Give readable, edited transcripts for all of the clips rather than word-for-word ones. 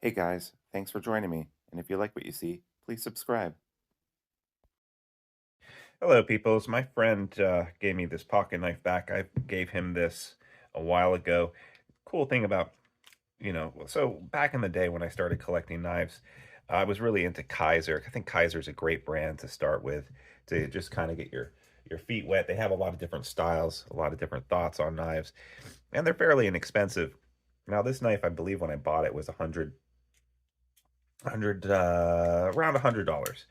Hey guys, thanks for joining me. And if you like what you see, please subscribe. Hello, peoples. My friend gave me this pocket knife back. I gave him this a while ago. Cool thing about, so back in the day when I started collecting knives, I was really into Kizer. I think Kaiser's a great brand to start with to just kind of get your feet wet. They have a lot of different styles, a lot of different thoughts on knives, and they're fairly inexpensive. Now, this knife, I believe when I bought it was around $100.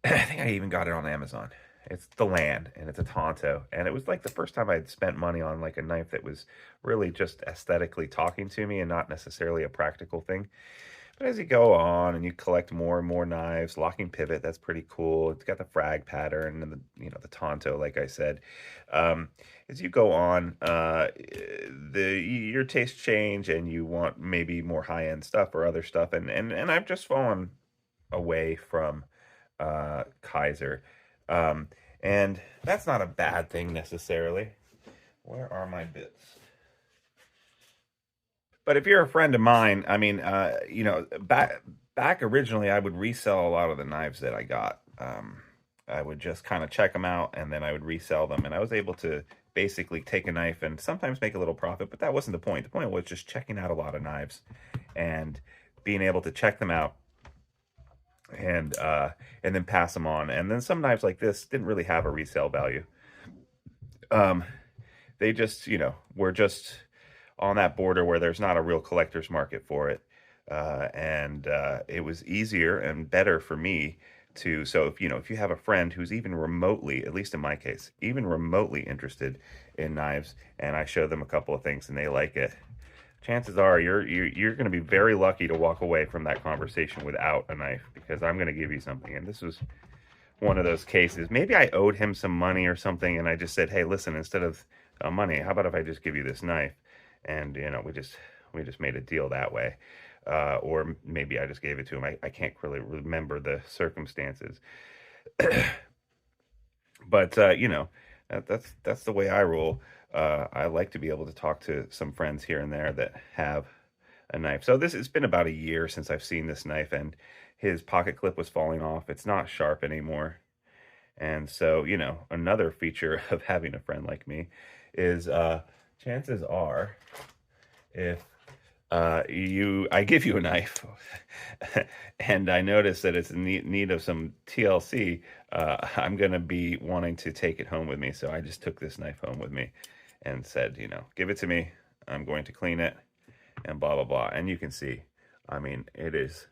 I think I even got it on Amazon. It's the land and it's a Tonto. And it was like the first time I'd spent money on like a knife that was really just aesthetically talking to me and not necessarily a practical thing. But as you go on and you collect more and more knives, locking pivot, that's pretty cool. It's got the frag pattern and the Tonto, like I said. Um, as you go on, your tastes change and you want maybe more high end stuff or other stuff. And I've just fallen away from Kizer. Um, and that's not a bad thing necessarily. Where are my bits? But if you're a friend of mine, I mean, back originally, I would resell a lot of the knives that I got. I would just kind of check them out, and then I would resell them, and I was able to basically take a knife and sometimes make a little profit. But that wasn't the point. The point was just checking out a lot of knives and being able to check them out and then pass them on. And then some knives like this didn't really have a resale value. Um, they just, were just on that border where there's not a real collector's market for it. And it was easier and better for me to, so if you have a friend who's even remotely, at least in my case, even remotely interested in knives, and I show them a couple of things and they like it, chances are you're going to be very lucky to walk away from that conversation without a knife, because I'm going to give you something. And this was one of those cases. Maybe I owed him some money or something, and I just said, "Hey, listen, instead of money, how about if I just give you this knife?" And we just made a deal that way. Or maybe I just gave it to him. I can't really remember the circumstances, but that's the way I roll. I like to be able to talk to some friends here and there that have a knife. So this it's been about a year since I've seen this knife, and his pocket clip was falling off. It's not sharp anymore. And so, another feature of having a friend like me is chances are if I give you a knife and I notice that it's in need of some TLC, I'm going to be wanting to take it home with me. So I just took this knife home with me and said, give it to me. I'm going to clean it and blah, blah, blah. And you can see, I mean, it is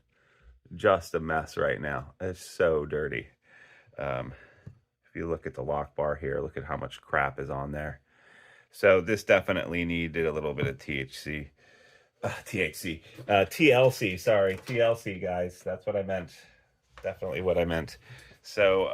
just a mess right now. It's so dirty. Um, if you look at the lock bar here, look at how much crap is on there. So this definitely needed a little bit of TLC, sorry, TLC, guys. That's what I meant. Definitely what I meant. So,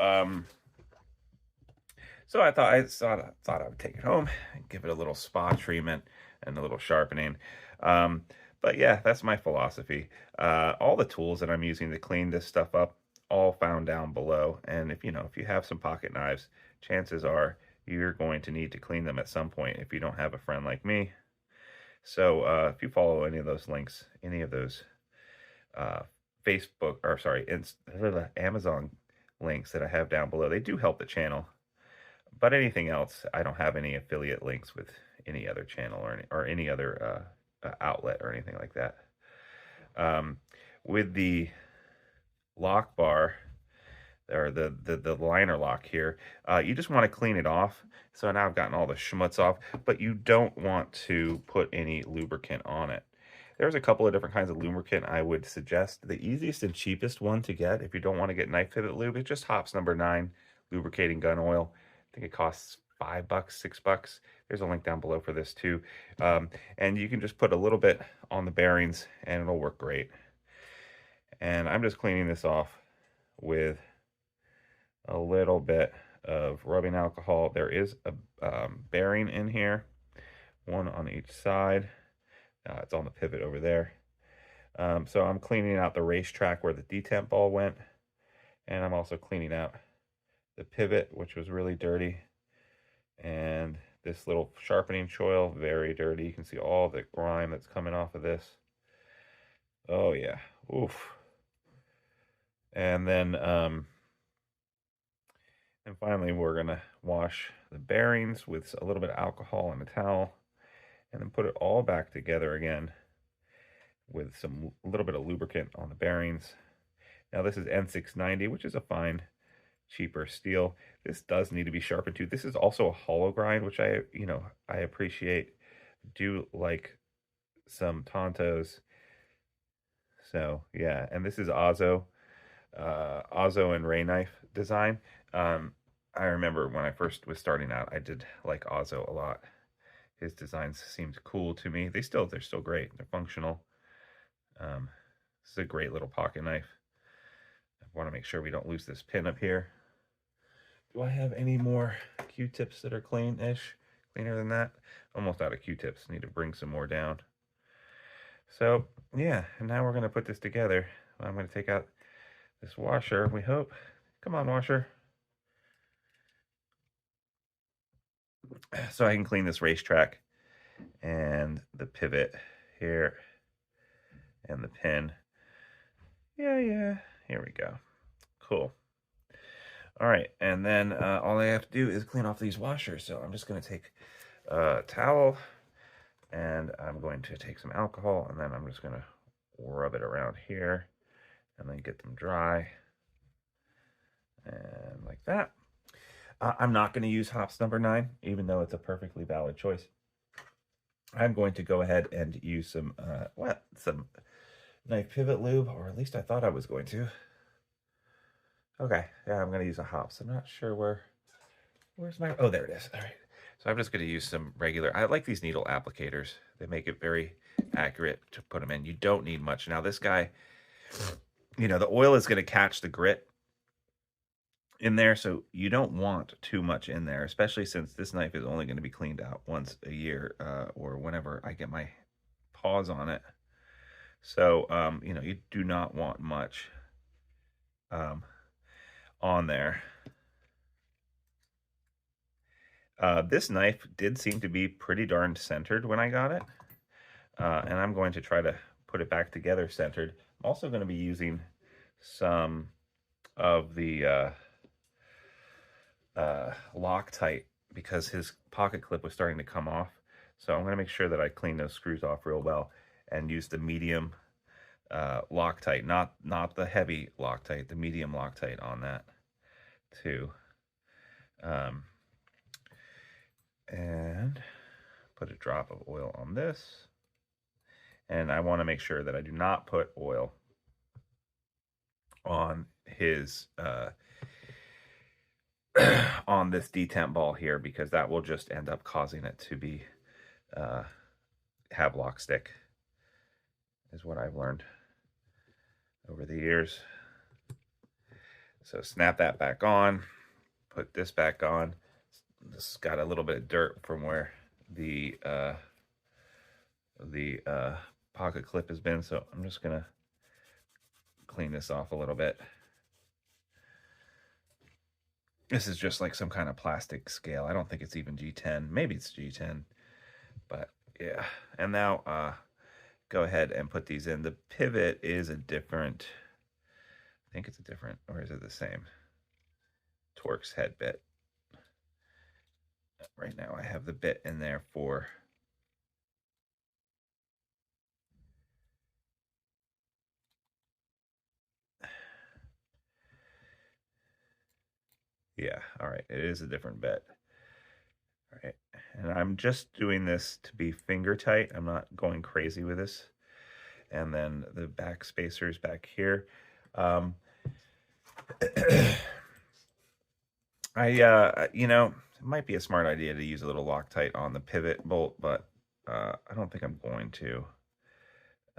so I thought I would take it home and give it a little spa treatment and a little sharpening. Um, but yeah, that's my philosophy. All the tools that I'm using to clean this stuff up, all found down below. And if you have some pocket knives, chances are you're going to need to clean them at some point if you don't have a friend like me. So if you follow any of those links, any of those uh, Facebook or sorry, Amazon links that I have down below, they do help the channel. But anything else, I don't have any affiliate links with any other channel or any other outlet or anything like that. Um, with the lock bar or the liner lock here, you just want to clean it off. So now I've gotten all the schmutz off, but you don't want to put any lubricant on it. There's a couple of different kinds of lubricant I would suggest. The easiest and cheapest one to get if you don't want to get knife pivot lube is just Hops number 9 lubricating gun oil. I think it costs $5, $6. There's a link down below for this too. And you can just put a little bit on the bearings and it'll work great. And I'm just cleaning this off with a little bit of rubbing alcohol. There is a bearing in here, one on each side. It's on the pivot over there. So I'm cleaning out the racetrack where the detent ball went, and I'm also cleaning out the pivot, which was really dirty, and this little sharpening choil, very dirty. You can see all the grime that's coming off of this. Oh yeah. Oof. And then and finally we're gonna wash the bearings with a little bit of alcohol and a towel, and then put it all back together again with a little bit of lubricant on the bearings. Now this is N690, which is a fine, cheaper steel. This does need to be sharpened too. This is also a hollow grind, which I appreciate. Do like some Tontos. So yeah, and this is Ozzo and Ray knife design. Um, I remember when I first was starting out, I did like Ozzo a lot. His designs seemed cool to me. They're still great. They're functional. This is a great little pocket knife. I want to make sure we don't lose this pin up here. Do I have any more Q-tips that are clean-ish? Cleaner than that? Almost out of Q-tips. Need to bring some more down. So, yeah, and now we're going to put this together. I'm going to take out this washer, we hope. Come on, washer. So I can clean this racetrack and the pivot here and the pin. Yeah. Here we go. Cool. All right, and then all I have to do is clean off these washers. So I'm just going to take a towel, and I'm going to take some alcohol, and then I'm just going to rub it around here and then get them dry. And like that. I'm not going to use hops number 9, even though it's a perfectly valid choice. I'm going to go ahead and use some knife pivot lube, or at least I thought I was going to. Okay, yeah, I'm going to use a hops. I'm not sure where's my, oh, there it is. All right. So I'm just going to use some regular, I like these needle applicators. They make it very accurate to put them in. You don't need much. Now this guy, the oil is going to catch the grit in there, so you don't want too much in there, especially since this knife is only going to be cleaned out once a year, or whenever I get my paws on it. So, you do not want much on there. This knife did seem to be pretty darn centered when I got it, and I'm going to try to put it back together centered. I'm also going to be using some of the Loctite because his pocket clip was starting to come off. So I'm going to make sure that I clean those screws off real well and use the medium Loctite, not the heavy Loctite, the medium Loctite on that too. And put a drop of oil on this. And I want to make sure that I do not put oil on his on this detemp ball here, because that will just end up causing it to be have lock stick, is what I've learned over the years. So snap that back on, put this back on. This got a little bit of dirt from where the pocket clip has been, so I'm just gonna clean this off a little bit. This is just like some kind of plastic scale. I don't think it's even G10. Maybe it's G10, but yeah. And now go ahead and put these in. The pivot is a different, I think it's a different, or is it the same? Torx head bit. Right now I have the bit in there for yeah, all right, it is a different bit. All right, and I'm just doing this to be finger tight. I'm not going crazy with this. And then the back spacers back here. It might be a smart idea to use a little Loctite on the pivot bolt, but I don't think I'm going to.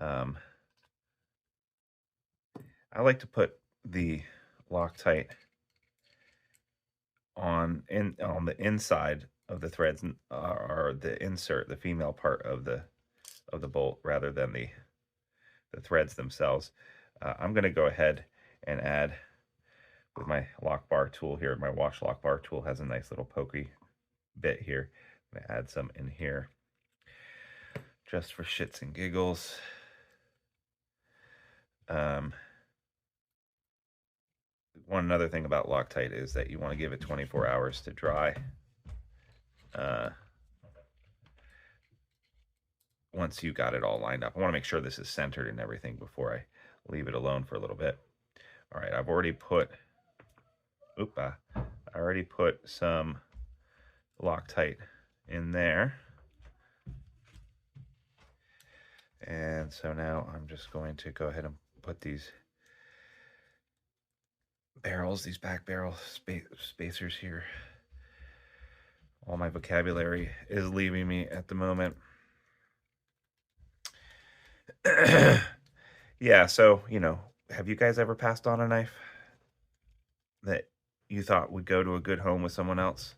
I like to put the Loctite on the inside of the threads, or the insert, the female part of the bolt, rather than the threads themselves. I'm going to go ahead and add with my lock bar tool here. My wash lock bar tool has a nice little pokey bit here. I'm going to add some in here just for shits and giggles. Um, One other thing about Loctite is that you want to give it 24 hours to dry. Uh, Once you got it all lined up, I want to make sure this is centered and everything before I leave it alone for a little bit. All right, I've already put, I already put some Loctite in there. And so now I'm just going to go ahead and put these barrels, these back barrel spacers here. All my vocabulary is leaving me at the moment. Yeah, so, have you guys ever passed on a knife that you thought would go to a good home with someone else?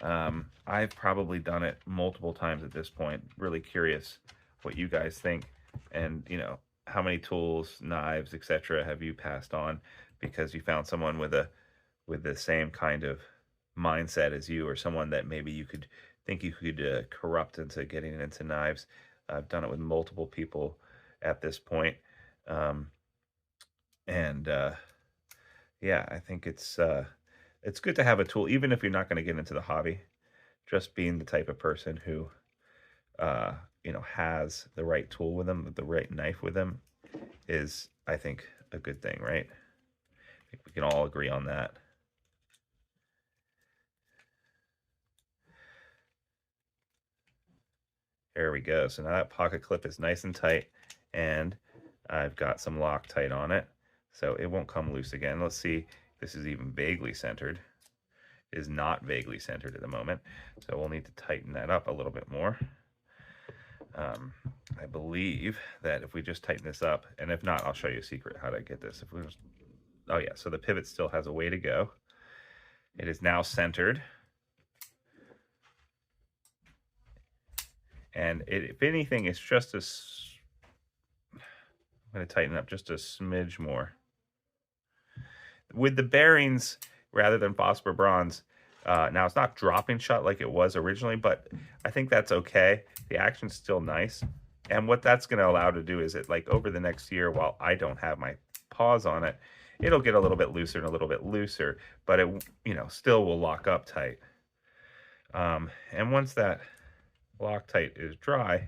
I've probably done it multiple times at this point. Really curious what you guys think, and how many tools, knives, etc. have you passed on because you found someone with the same kind of mindset as you, or someone that maybe you could think you could corrupt into getting into knives. I've done it with multiple people at this point. Um, and yeah, I think it's good to have a tool, even if you're not going to get into the hobby. Just being the type of person who has the right tool with them, the right knife with them, is, I think, a good thing, right? I think we can all agree on that. There we go. So now that pocket clip is nice and tight, and I've got some Loctite on it, so it won't come loose again. Let's see if this is even vaguely centered. It is not vaguely centered at the moment, so we'll need to tighten that up a little bit more. I believe that if we just tighten this up, and if not, I'll show you a secret how to get this. If we just, oh yeah, so the pivot still has a way to go. It is now centered. And if anything, it's just I'm going to tighten up just a smidge more. With the bearings, rather than phosphor bronze, now it's not dropping shut like it was originally, but I think that's okay. The action's still nice. And what that's going to allow to do is it, like, over the next year, while I don't have my paws on it, it'll get a little bit looser and a little bit looser, but it, still will lock up tight. And once that Loctite is dry,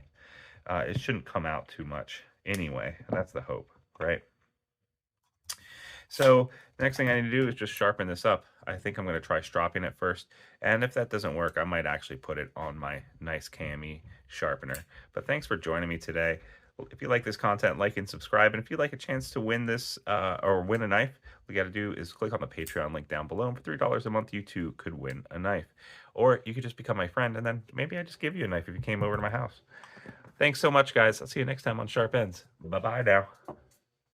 it shouldn't come out too much anyway. That's the hope, right? So the next thing I need to do is just sharpen this up. I think I'm going to try stropping it first. And if that doesn't work, I might actually put it on my nice cami sharpener. But thanks for joining me today. If you like this content, like and subscribe. And if you'd like a chance to win this or win a knife, what you got to do is click on the Patreon link down below. And for $3 a month, you too could win a knife. Or you could just become my friend, and then maybe I just give you a knife if you came over to my house. Thanks so much, guys. I'll see you next time on Sharp Ends. Bye-bye now.